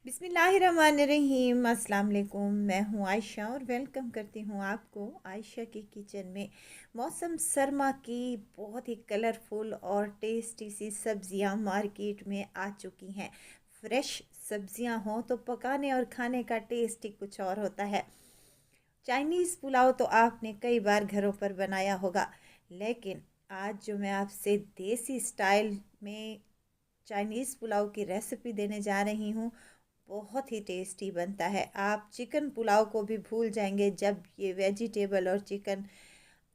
बिस्मिल्लाहिर्रहमानिर्रहीम। अस्सलाम वालेकुम। मैं हूँ आयशा और वेलकम करती हूँ आपको आयशा की किचन में। मौसम सरमा की बहुत ही कलरफुल और टेस्टी सी सब्जियाँ मार्केट में आ चुकी हैं। फ्रेश सब्जियाँ हों तो पकाने और खाने का टेस्ट ही कुछ और होता है। चाइनीज़ पुलाव तो आपने कई बार घरों पर बनाया होगा, लेकिन आज जो मैं आपसे देसी स्टाइल में चाइनीज़ पुलाव की रेसिपी देने जा रही हूँ, बहुत ही टेस्टी बनता है। आप चिकन पुलाव को भी भूल जाएंगे जब ये वेजिटेबल और चिकन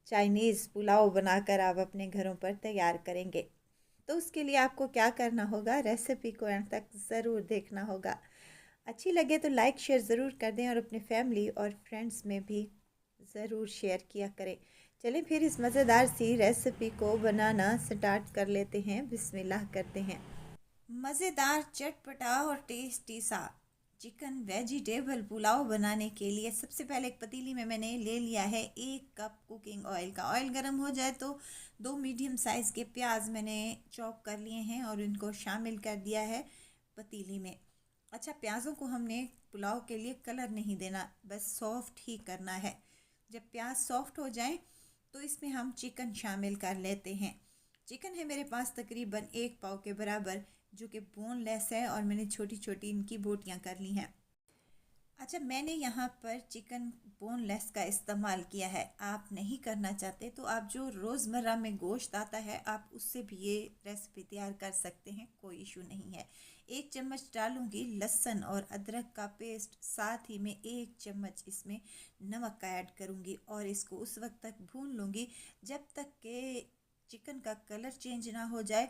चाइनीज़ पुलाव बनाकर आप अपने घरों पर तैयार करेंगे। तो उसके लिए आपको क्या करना होगा, रेसिपी को एंड तक ज़रूर देखना होगा। अच्छी लगे तो लाइक शेयर ज़रूर कर दें और अपने फैमिली और फ्रेंड्स में भी ज़रूर शेयर किया करें। चलिए फिर इस मज़ेदार सी रेसिपी को बनाना स्टार्ट कर लेते हैं। बिस्मिल्लाह करते हैं। मज़ेदार चटपटा और टेस्टी सा चिकन वेजिटेबल पुलाव बनाने के लिए सबसे पहले एक पतीली में मैंने ले लिया है 1 कप कुकिंग ऑयल का। ऑयल गर्म हो जाए तो 2 मीडियम साइज़ के प्याज मैंने चॉप कर लिए हैं और इनको शामिल कर दिया है पतीली में। अच्छा, प्याज़ों को हमने पुलाव के लिए कलर नहीं देना, बस सॉफ्ट ही करना है। जब प्याज सॉफ्ट हो जाए तो इसमें हम चिकन शामिल कर लेते हैं। चिकन है मेरे पास तकरीबन 1 पाव के बराबर, जो कि बोनलेस है और मैंने छोटी छोटी इनकी बोटियां कर ली हैं। अच्छा, मैंने यहाँ पर चिकन बोनलेस का इस्तेमाल किया है। आप नहीं करना चाहते तो आप जो रोज़मर्रा में गोश्त आता है आप उससे भी ये रेसिपी तैयार कर सकते हैं, कोई इशू नहीं है। 1 चम्मच डालूंगी लहसुन और अदरक का पेस्ट, साथ ही में 1 चम्मच इसमें नमक का ऐड करूँगी और इसको उस वक्त तक भून लूँगी जब तक कि चिकन का कलर चेंज ना हो जाए,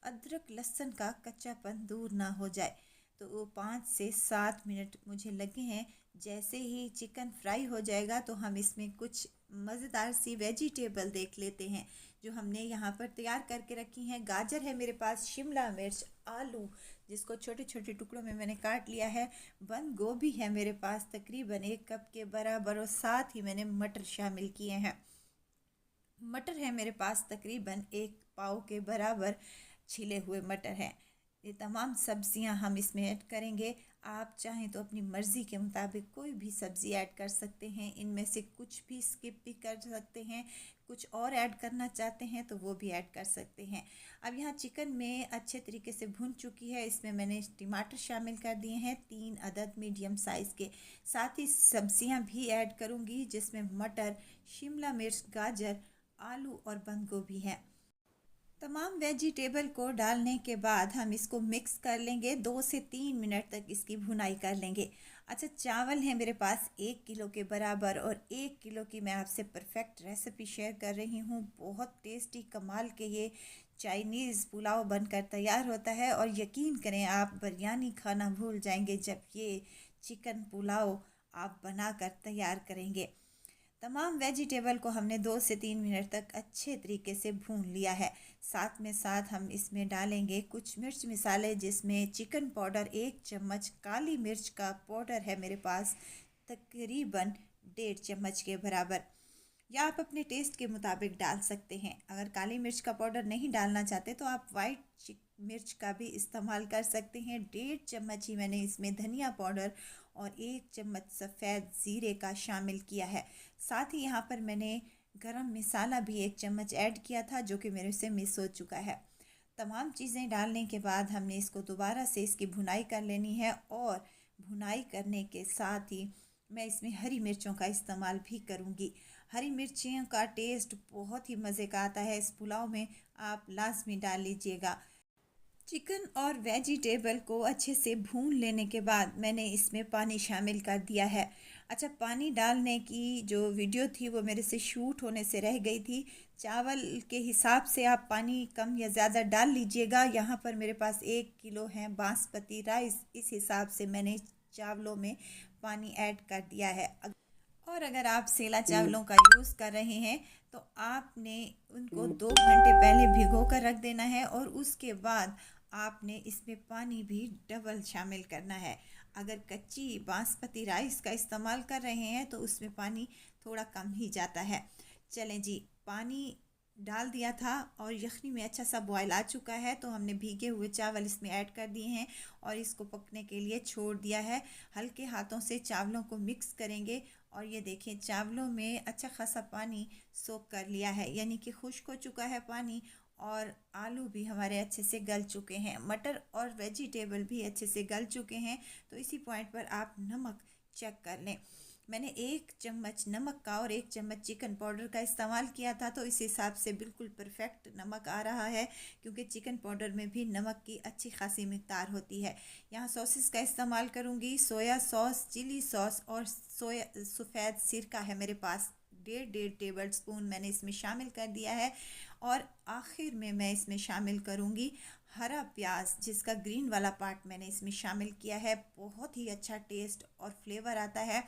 अदरक लहसुन का कच्चापन दूर ना हो जाए। तो वो 5 से 7 मिनट मुझे लगे हैं। जैसे ही चिकन फ्राई हो जाएगा तो हम इसमें कुछ मज़ेदार सी वेजिटेबल देख लेते हैं जो हमने यहाँ पर तैयार करके रखी हैं। गाजर है मेरे पास, शिमला मिर्च, आलू जिसको छोटे छोटे टुकड़ों में मैंने काट लिया है, बंद गोभी है मेरे पास तकरीबन 1 कप के बराबर, और साथ ही मैंने मटर शामिल किए हैं। मटर है मेरे पास तकरीबन 1 पाव के बराबर, छिले हुए मटर हैं। ये तमाम सब्जियां हम इसमें ऐड करेंगे। आप चाहें तो अपनी मर्ज़ी के मुताबिक कोई भी सब्ज़ी ऐड कर सकते हैं, इनमें से कुछ भी स्किप भी कर सकते हैं, कुछ और ऐड करना चाहते हैं तो वो भी ऐड कर सकते हैं। अब यहाँ चिकन में अच्छे तरीके से भुन चुकी है, इसमें मैंने टमाटर शामिल कर दिए हैं 3 अदद मीडियम साइज़ के। साथ ही सब्जियां भी ऐड करूँगी जिसमें मटर, शिमला मिर्च, गाजर, आलू और बंद गोभी है। तमाम वेजिटेबल को डालने के बाद हम इसको मिक्स कर लेंगे, 2 से 3 मिनट तक इसकी भुनाई कर लेंगे। अच्छा, चावल है मेरे पास 1 किलो के बराबर, और 1 किलो की मैं आपसे परफेक्ट रेसिपी शेयर कर रही हूँ। बहुत टेस्टी कमाल के ये चाइनीज़ पुलाव बनकर तैयार होता है, और यकीन करें आप बिरयानी खाना भूल जाएंगे जब ये चिकन पुलाव आप बनाकर तैयार करेंगे। तमाम वेजिटेबल को हमने 2 से 3 मिनट तक अच्छे तरीके से भून लिया है। साथ में साथ हम इसमें डालेंगे कुछ मिर्च मसाले, जिसमें चिकन पाउडर 1 चम्मच, काली मिर्च का पाउडर है मेरे पास तकरीबन 1.5 चम्मच के बराबर, या आप अपने टेस्ट के मुताबिक डाल सकते हैं। अगर काली मिर्च का पाउडर नहीं डालना चाहते तो आप वाइट मिर्च का भी इस्तेमाल कर सकते हैं। 1.5 चम्मच ही मैंने इसमें धनिया पाउडर और 1 चम्मच सफ़ेद ज़ीरे का शामिल किया है। साथ ही यहाँ पर मैंने गरम मसाला भी 1 चम्मच ऐड किया था, जो कि मेरे से मिस हो चुका है। तमाम चीज़ें डालने के बाद हमने इसको दोबारा से इसकी भुनाई कर लेनी है, और भुनाई करने के साथ ही मैं इसमें हरी मिर्चों का इस्तेमाल भी करूँगी। हरी मिर्चियों का टेस्ट बहुत ही मज़े का आता है इस पुलाव में, आप लाजमी डाल लीजिएगा। चिकन और वेजिटेबल को अच्छे से भून लेने के बाद मैंने इसमें पानी शामिल कर दिया है। अच्छा, पानी डालने की जो वीडियो थी वो मेरे से शूट होने से रह गई थी। चावल के हिसाब से आप पानी कम या ज़्यादा डाल लीजिएगा। यहाँ पर मेरे पास 1 किलो है बासमती राइस, इस हिसाब से मैंने चावलों में पानी ऐड कर दिया है। और अगर आप सेला चावलों का यूज़ कर रहे हैं तो आपने उनको 2 घंटे पहले भिगो कर रख देना है, और उसके बाद आपने इसमें पानी भी डबल शामिल करना है। अगर कच्ची बासमती राइस का इस्तेमाल कर रहे हैं तो उसमें पानी थोड़ा कम ही जाता है। चलें जी, पानी डाल दिया था और यखनी में अच्छा सा बॉयल आ चुका है, तो हमने भीगे हुए चावल इसमें ऐड कर दिए हैं और इसको पकने के लिए छोड़ दिया है। हल्के हाथों से चावलों को मिक्स करेंगे और ये देखिए चावलों में अच्छा खासा पानी सोख कर लिया है, यानी कि खुश्क हो चुका है पानी। और आलू भी हमारे अच्छे से गल चुके हैं, मटर और वेजिटेबल भी अच्छे से गल चुके हैं। तो इसी पॉइंट पर आप नमक चेक कर लें। मैंने 1 चम्मच नमक का और 1 चम्मच चिकन पाउडर का इस्तेमाल किया था, तो इस हिसाब से बिल्कुल परफेक्ट नमक आ रहा है, क्योंकि चिकन पाउडर में भी नमक की अच्छी खासी मिकदार होती है। यहाँ सॉसेस का इस्तेमाल करूँगी, सोया सॉस, चिली सॉस और सोया सफ़ेद सिरका है मेरे पास। 1.5 टेबल स्पून मैंने इसमें शामिल कर दिया है। और आखिर में मैं इसमें शामिल करूँगी हरा प्याज, जिसका ग्रीन वाला पार्ट मैंने इसमें शामिल किया है। बहुत ही अच्छा टेस्ट और फ्लेवर आता है।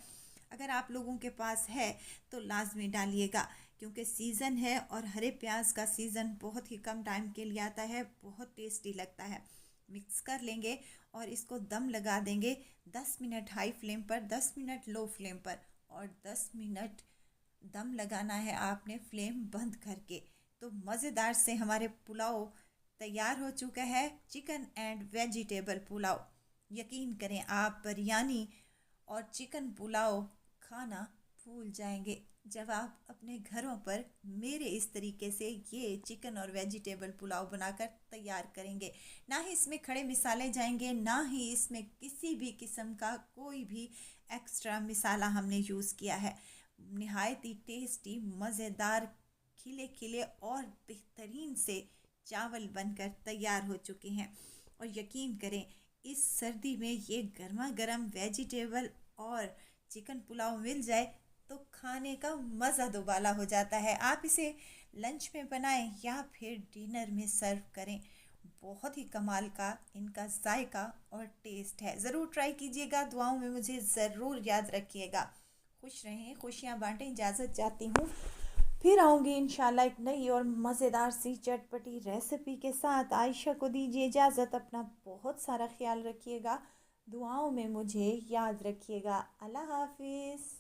अगर आप लोगों के पास है तो लाजमी डालिएगा, क्योंकि सीज़न है और हरे प्याज का सीज़न बहुत ही कम टाइम के लिए आता है, बहुत टेस्टी लगता है। मिक्स कर लेंगे और इसको दम लगा देंगे 10 मिनट हाई फ्लेम पर, 10 मिनट लो फ्लेम पर और 10 मिनट दम लगाना है आपने फ्लेम बंद करके। तो मज़ेदार से हमारे पुलाव तैयार हो चुका है, चिकन एंड वेजिटेबल पुलाव। यकीन करें आप बिरयानी और चिकन पुलाव खाना भूल जाएंगे जब आप अपने घरों पर मेरे इस तरीके से ये चिकन और वेजिटेबल पुलाव बनाकर तैयार करेंगे। ना ही इसमें खड़े मिसाले जाएंगे, ना ही इसमें किसी भी किस्म का कोई भी एक्स्ट्रा मिसाला हमने यूज़ किया है। नहायत ही टेस्टी, मज़ेदार, खिले खिले और बेहतरीन से चावल बनकर तैयार हो चुके हैं। और यकीन करें इस सर्दी में ये गर्मा गर्म वेजिटेबल और चिकन पुलाव मिल जाए तो खाने का मज़ा दोबाला हो जाता है। आप इसे लंच में बनाएं या फिर डिनर में सर्व करें, बहुत ही कमाल का इनका जायका और टेस्ट है। ज़रूर ट्राई कीजिएगा, दुआओं में मुझे ज़रूर याद रखिएगा। खुश रहें, खुशियाँ बांटें। इजाज़त चाहती हूँ, फिर आऊँगी इंशाल्लाह एक नई और मज़ेदार सी चटपटी रेसिपी के साथ। आयशा को दीजिए इजाज़त, अपना बहुत सारा ख्याल रखिएगा, दुआओं में मुझे याद रखिएगा। अल्लाह हाफिज़।